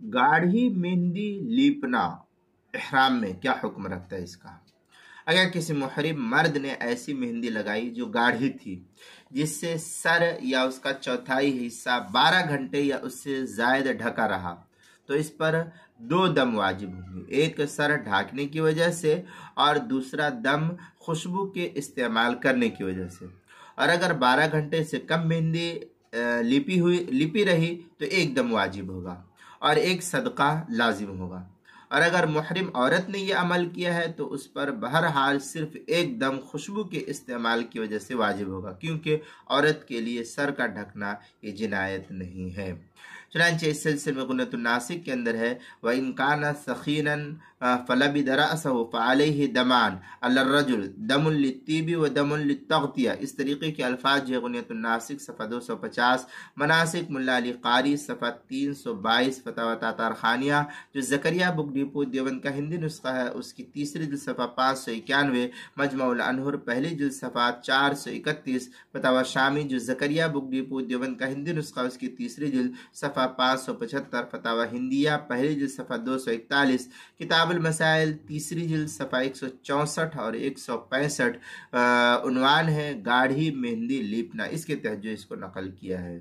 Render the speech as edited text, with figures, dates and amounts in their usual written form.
गाढ़ी मेहंदी लीपना इहराम में क्या हुक्म रखता है इसका। अगर किसी मुहरिम मर्द ने ऐसी मेहंदी लगाई जो गाढ़ी थी, जिससे सर या उसका चौथाई हिस्सा 12 घंटे या उससे जायद ढका रहा, तो इस पर 2 दम वाजिब होंगे। एक सर ढाकने की वजह से और दूसरा दम खुशबू के इस्तेमाल करने की वजह से। और अगर 12 घंटे से कम मेहंदी लिपी रही तो 1 दम वाजिब होगा और 1 सदका लाजिम होगा। और अगर मुहरिम औरत ने यह अमल किया है तो उस पर बहरहाल सिर्फ 1 दम खुशबू के इस्तेमाल की वजह से वाजिब होगा, क्योंकि औरत के लिए सर का ढकना ये जिनायत नहीं है। चुनांचे इस सिलसिले में गुन्नतुन नासिक के अंदर है, व इनकाना सखीनन फलबिद रअसहु फअलैहि दमान अलर्रजुल दमुन लित्तीबी व दमुन लित्तग़तिया। इस तरीके के अल्फाज जो गुन्नतुन नासिक सफ़ा 250, मनासिक मुल्ला अली कारी सफ़ा 322, फतावा तातार खानिया जो ज़करिया बुक डिपो देवबंद का हिंदी नुस्खा है उसकी तीसरी जिल्द सफ़ा 591, मजमुउल अनहुर पहली जिल्द सफ़ा 431, फतावा शामी जो ज़करिया बुक डिपो देवबंद का हिंदी नुस्खा उसकी तीसरी जिल्द सफ़ा 575, फतावा हिंदिया पहली जिल्द सफ़ा 241, किताबुल मसाइल तीसरी जिल्द सफ़ा 164 और 165 उन्वान है गाढ़ी मेहंदी लीपना। इसके तहत जो इसको नकल किया है।